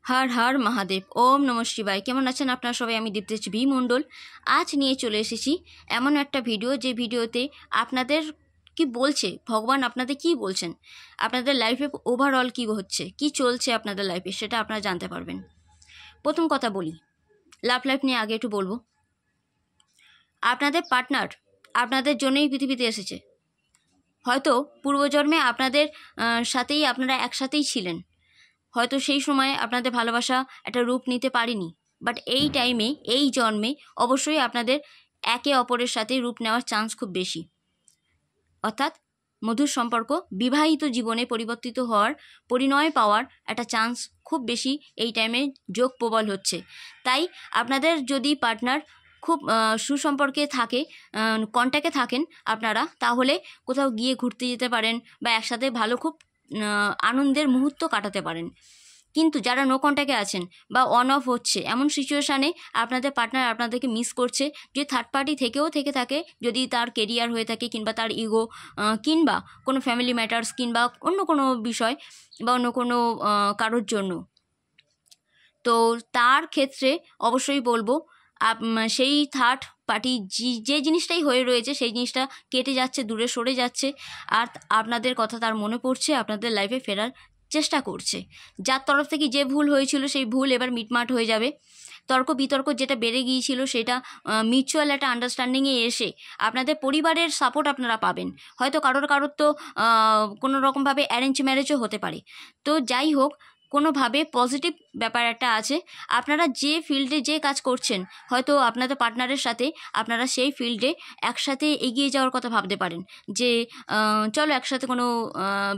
हर हर महादेव ओम नमः शिवाय। केमन आছেন আপনারা সবাই? আমি দীপ্তেশ বি মণ্ডল আজ নিয়ে চলে এসেছি এমন একটা ভিডিও যে ভিডিওতে আপনাদের কি বলছে ভগবান, আপনাদের কি বলছেন, আপনাদের লাইফে ওভারঅল কি হচ্ছে, কি চলছে আপনাদের লাইফে, সেটা আপনারা জানতে পারবেন। প্রথম কথা বলি, লাভ লাইফ নিয়ে আগে একটু বলবো। আপনাদের পার্টনার আপনাদের জন্যই পৃথিবীতে এসেছে। হয়তো পূর্বজন্মে আপনাদের সাথেই আপনারা একসাথেই ছিলেন, হয়তো সেই সময় আপনাদের ভালোবাসা একটা রূপ নিতে পারেনি, বাট এই টাইমে এই জন্মে অবশ্যই আপনাদের একে অপরের সাথে রূপ নেওয়ার চান্স খুব বেশি। অর্থাৎ মধুর সম্পর্ক বিবাহিত জীবনে পরিবর্তিত হওয়ার, পরিণয় পাওয়ার একটা চান্স খুব বেশি এই টাইমে যোগ প্রবল হচ্ছে। তাই আপনাদের যদি পার্টনার খুব সুসম্পর্কে থাকে, কন্ট্যাক্টে থাকেন আপনারা, তাহলে কোথাও গিয়ে ঘুরতে যেতে পারেন বা একসাথে ভালো খুব আনন্দের মুহূর্ত কাটাতে পারেন। কিন্তু যারা নো কন্ট্যাক্টে আছেন বা অন অফ হচ্ছে, এমন সিচুয়েশানে আপনাদের পার্টনার আপনাদেরকে মিস করছে। যদি থার্ড পার্টি থেকে থাকে, যদি তার কেরিয়ার হয়ে থাকে কিংবা তার ইগো কিংবা কোনো ফ্যামিলি ম্যাটার্স কিংবা অন্য কোনো বিষয় বা অন্য কোনো কারোর জন্য, তো তার ক্ষেত্রে অবশ্যই বলবো সেই থার্ড পার্টি যে জিনিসটাই হয়ে রয়েছে সেই জিনিসটা কেটে যাচ্ছে, দূরে সরে যাচ্ছে, আর আপনাদের কথা তার মনে পড়ছে, আপনাদের লাইফে ফেরার চেষ্টা করছে। যার তরফ থেকে যে ভুল হয়েছিল সেই ভুল এবার মিটমাট হয়ে যাবে। তর্ক বিতর্ক যেটা বেড়ে গিয়েছিল সেটা মিউচুয়াল একটা আন্ডারস্ট্যান্ডিংয়ে এসে আপনাদের পরিবারের সাপোর্ট আপনারা পাবেন। হয়তো কারোর তো কোনো রকমভাবে অ্যারেঞ্জ ম্যারেজও হতে পারে। তো যাই হোক, কোনোভাবে পজিটিভ ব্যাপার একটা আছে। আপনারা যে ফিল্ডে যে কাজ করছেন, হয়তো আপনাদের পার্টনারের সাথে আপনারা সেই ফিল্ডে একসাথে এগিয়ে যাওয়ার কথা ভাবতে পারেন, যে চলো একসাথে কোনো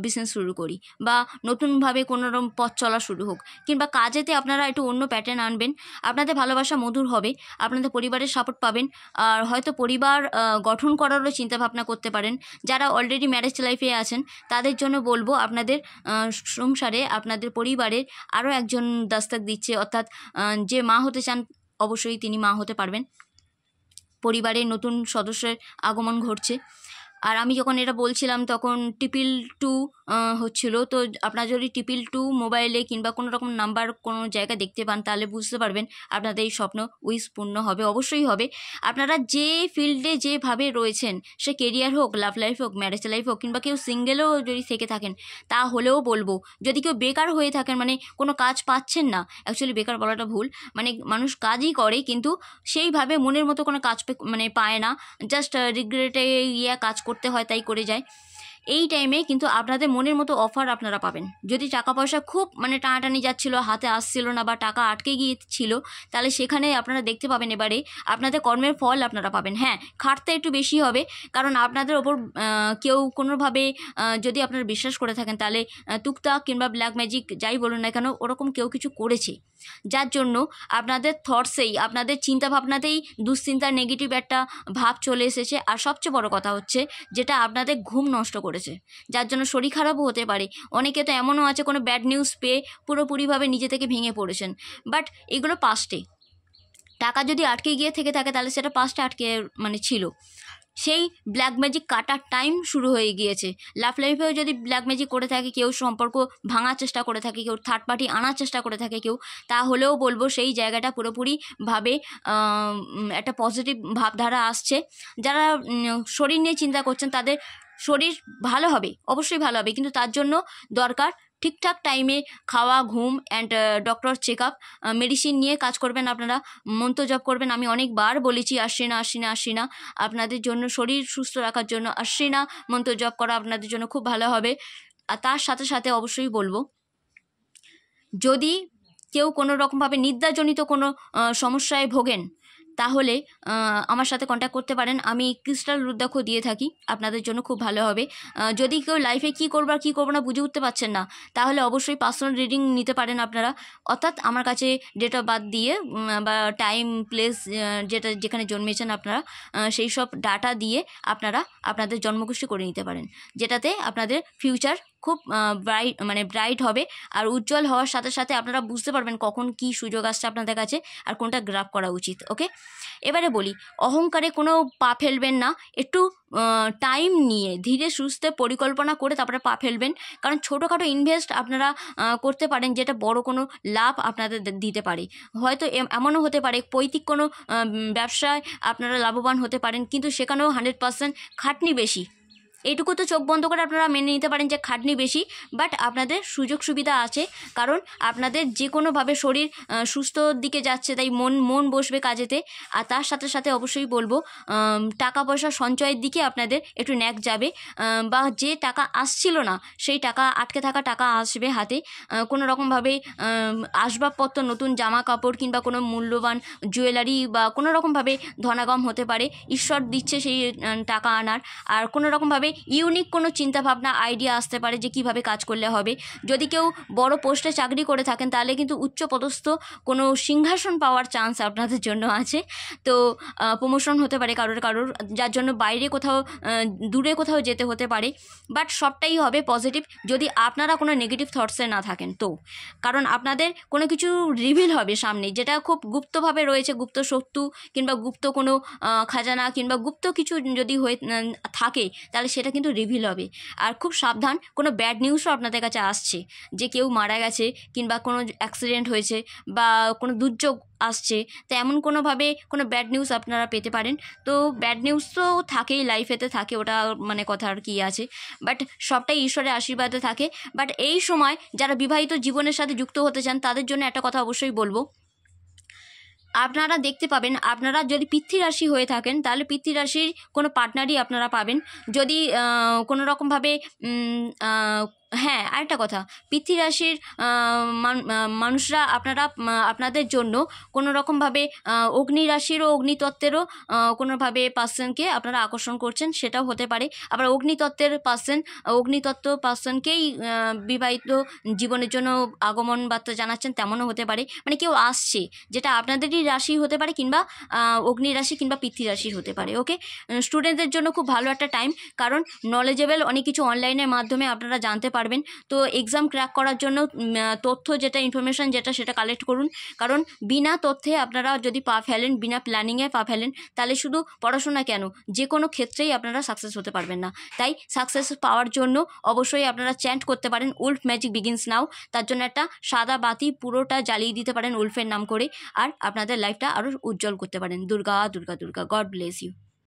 বিজনেস শুরু করি বা নতুনভাবে কোনো রকম পথ চলা শুরু হোক, কিংবা কাজেতে আপনারা একটু অন্য প্যাটার্ন আনবেন। আপনাদের ভালোবাসা মধুর হবে, আপনাদের পরিবারের সাপোর্ট পাবেন, আর হয়তো পরিবার গঠন করারও চিন্তাভাবনা করতে পারেন। যারা অলরেডি ম্যারেজ লাইফে আছেন তাদের জন্য বলবো, আপনাদের সংসারে আপনাদের পরিবারের আরও একজন দস্তক দিচ্ছে, অর্থাৎ যে মা হতে চান অবশ্যই তিনি মা হতে পারবেন। পরিবারের নতুন সদস্যের আগমন ঘটছে। আর আমি যখন এটা বলছিলাম তখন 222 হচ্ছিল। তো আপনারা যদি 222 মোবাইলে কিংবা কোনো রকম নাম্বার কোনো জায়গায় দেখতে পান, তাহলে বুঝতে পারবেন আপনাদের এই স্বপ্ন উইশ পূর্ণ হবে, অবশ্যই হবে। আপনারা যে ফিল্ডে যেভাবে রয়েছেন, সে কেরিয়ার হোক, লাভ লাইফ হোক, ম্যারেজ লাইফ হোক, কিংবা কেউ সিঙ্গেলও যদি থেকে থাকেন, তাহলেও বলবো, যদি কেউ বেকার হয়ে থাকেন, মানে কোনো কাজ পাচ্ছেন না, অ্যাকচুয়ালি বেকার বলাটা ভুল, মানে মানুষ কাজই করে কিন্তু সেইভাবে মনের মতো কোনো কাজ পায় না, জাস্ট রিগ্রেটে কাজ করতে হয় তাই করে যায়। এই টাইমে কিন্তু আপনাদের মনের মতো অফার আপনারা পাবেন। যদি টাকা পয়সা খুব টানাটানি যাচ্ছিল, হাতে আসছিল না বা টাকা আটকে গিয়েছিল, তাহলে সেখানে আপনারা দেখতে পাবেন এবারে আপনাদের কর্মের ফল আপনারা পাবেন। হ্যাঁ, খাটতে একটু বেশি হবে, কারণ আপনাদের ওপর কেউ কোনোভাবে যদি আপনারা বিশ্বাস করে থাকেন, তাহলে টুকটাক কিংবা ব্ল্যাক ম্যাজিক যাই বলুন না কেন, ওরকম কেউ কিছু করেছে, যার জন্য আপনাদের থটসেই, আপনাদের চিন্তাভাবনাতেই দুশ্চিন্তার নেগেটিভ একটা ভাব চলে এসেছে। আর সবচেয়ে বড় কথা হচ্ছে, যেটা আপনাদের ঘুম নষ্ট করেছে, যার জন্য শরীর খারাপও হতে পারে। অনেকে তো এমনও আছে কোনো ব্যাড নিউজ পেয়ে পুরোপুরিভাবে নিজে থেকে ভেঙে পড়েছেন। বাট এগুলো পাস্টে, টাকা যদি আটকে গিয়ে থেকে থাকে তাহলে সেটা পাস্টে আটকে ছিল। সেই ব্ল্যাক ম্যাজিক কাটার টাইম শুরু হয়ে গিয়েছে। লাভ লাইফেও যদি ব্ল্যাক ম্যাজিক করে থাকে কেউ, সম্পর্ক ভাঙার চেষ্টা করে থাকে কেউ, থার্ড পার্টি আনার চেষ্টা করে থাকে কেউ, তাহলেও বলবো সেই জায়গাটা পুরোপুরিভাবে একটা পজিটিভ ভাবধারা আসছে। যারা শরীর নিয়ে চিন্তা করছেন তাদের শরীর ভালো হবে, অবশ্যই ভালো হবে, কিন্তু তার জন্য দরকার ঠিকঠাক টাইমে খাওয়া, ঘুম and doctor check up, medicine নিয়ে কাজ করবেন আপনারা, মন্ত্র জপ করবেন। আমি অনেকবার বলেছি আশ্বিনা, আপনাদের জন্য শরীর সুস্থ রাখার জন্য আশ্বিনা মন্ত্র জপ করা আপনাদের জন্য খুব ভালো হবে। আর তার সাথে সাথে অবশ্যই বলবো, যদি কেউ কোনো রকমভাবে নিদ্রাজনিত কোনো সমস্যায় ভোগেন, তাহলে আমার সাথে কন্ট্যাক্ট করতে পারেন। আমি ক্রিস্টাল রুদ্রাক্ষ দিয়ে থাকি, আপনাদের জন্য খুব ভালো হবে। যদি কেউ লাইফে কী করবো আর কী করবো না বুঝে উঠতে পারছেন না, তাহলে অবশ্যই পার্সোনাল রিডিং নিতে পারেন আপনারা। অর্থাৎ আমার কাছে ডেট অফ বার্থ দিয়ে বা টাইম প্লেস যেখানে জন্মেছেন আপনারা, সেই সব ডাটা দিয়ে আপনারা আপনাদের জন্মকুষ্টি করে নিতে পারেন, যেটাতে আপনাদের ফিউচার খুব ব্রাইট হবে। আর উজ্জ্বল হওয়ার সাথে সাথে আপনারা বুঝতে পারবেন কখন কি সুযোগ আসছে আপনাদের কাছে আর কোনটা গ্রাব করা উচিত। ওকে, এবারে বলি, অহংকারে কোনো পা ফেলবেন না, একটু টাইম নিয়ে ধীরে সুস্থে পরিকল্পনা করে তারপরে পা ফেলবেন। কারণ ছোটোখাটো ইনভেস্ট আপনারা করতে পারেন যেটা বড় কোনো লাভ আপনাদের দিতে পারে। হয়তো এমনও হতে পারে পৈতৃক কোনো ব্যবসায় আপনারা লাভবান হতে পারেন, কিন্তু সেখানেও 100% খাটনি বেশি। এইটুকু তো চোখ বন্ধ করে আপনারা মেনে নিতে পারেন যে খাটনি বেশি, বাট আপনাদের সুযোগ সুবিধা আছে। কারণ আপনাদের যে কোনোভাবে শরীর সুস্থ দিকে যাচ্ছে, তাই মন বসবে কাজেতে। আর তার সাথে সাথে অবশ্যই বলবো টাকা পয়সা সঞ্চয়ের দিকে আপনাদের একটু ন্যাক যাবে, বা যে টাকা আসছিল না সেই টাকা, আটকে থাকা টাকা আসবে হাতে। কোনো রকমভাবে আসবাবপত্র, নতুন জামা কাপড় কিংবা কোনো মূল্যবান জুয়েলারি বা কোনো রকমভাবে ধনাগম হতে পারে, ঈশ্বর দিচ্ছে সেই টাকা আনার। আর কোনো রকমভাবে ইউনিক কোনো চিন্তাভাবনা আইডিয়া আসতে পারে যে কিভাবে কাজ করলে হবে। যদি কেউ বড় পোস্টে চাকরি করে থাকেন তাহলে কিন্তু উচ্চপদস্থ কোনো সিংহাসন পাওয়ার চান্স আপনাদের জন্য আছে। তো প্রমোশন হতে পারে কারোর, যার জন্য বাইরে কোথাও দূরে কোথাও যেতে হতে পারে। বাট সবটাই হবে পজিটিভ যদি আপনারা কোনো নেগেটিভ থটসে না থাকেন। তো কারণ আপনাদের কোনো কিছু রিভিল হবে সামনে, যেটা খুব গুপ্তভাবে রয়েছে, গুপ্ত শত্রু কিংবা গুপ্ত কোনো খাজানা কিংবা গুপ্ত কিছু যদি হয়ে থাকে তাহলে সেটা কিন্তু রিভিল হবে। আর খুব সাবধান, কোনো ব্যাড নিউজও আপনাদের কাছে আসছে যে কেউ মারা গেছে কিংবা কোনো অ্যাক্সিডেন্ট হয়েছে বা কোনো দুর্যোগ আসছে, তো এমন কোনোভাবে কোনো ব্যাড নিউজ আপনারা পেতে পারেন। তো ব্যাড নিউজ তো থাকেই, লাইফেতে থাকে, ওটা মানে কথা আর কি আছে, বাট সবটাই ঈশ্বরের আশীর্বাদে থাকে। বাট এই সময় যারা বিবাহিত জীবনের সাথে যুক্ত হতে চান তাদের জন্য একটা কথা অবশ্যই বলবো, আপনারা দেখতে পাবেন, আপনারা যদি পিতৃ রাশি হয়ে থাকেন তাহলে পিতৃ রাশির কোনো পার্টনারই আপনারা পাবেন। যদি কোনো রকমভাবে হ্যাঁ, আরেকটা কথা, পিতৃ রাশির মানুষরা আপনাদের জন্য কোনো রকমভাবে অগ্নি রাশির ও অগ্নিতত্ত্বেরও কোনোভাবে পার্সনকে আপনারা আকর্ষণ করছেন, সেটাও হতে পারে। আবার অগ্নিতত্ত্ব পার্সনকেই বিবাহিত জীবনের জন্য আগমন বার্তা জানাচ্ছেন, তেমনও হতে পারে। মানে কেউ আসছে যেটা আপনাদেরই রাশি হতে পারে কিংবা অগ্নি রাশি কিংবা পিতৃ রাশি হতে পারে। ওকে, স্টুডেন্টদের জন্য খুব ভালো একটা টাইম, কারণ নলেজেবল অনেক কিছু অনলাইনের মাধ্যমে আপনারা জানতে পারবেন। তো এক্সাম ক্র্যাক করার জন্য তথ্য যেটা, ইনফরমেশান যেটা, সেটা কালেক্ট করুন। কারণ বিনা তথ্যে আপনারা যদি পা ফেলেন, বিনা প্ল্যানিংয়ে পা ফেলেন, তাহলে শুধু পড়াশোনা কেন, যে কোনো ক্ষেত্রেই আপনারা সাকসেস হতে পারবেন না। তাই সাকসেস পাওয়ার জন্য অবশ্যই আপনারা চ্যান্ট করতে পারেন উলফ ম্যাজিক বিগিনস নাও। তার জন্য একটা সাদা বাতি পুরোটা জ্বালিয়ে দিতে পারেন উলফের নাম করে, আর আপনাদের লাইফটা আরও উজ্জ্বল করতে পারেন। Durga Durga Durga, God bless you.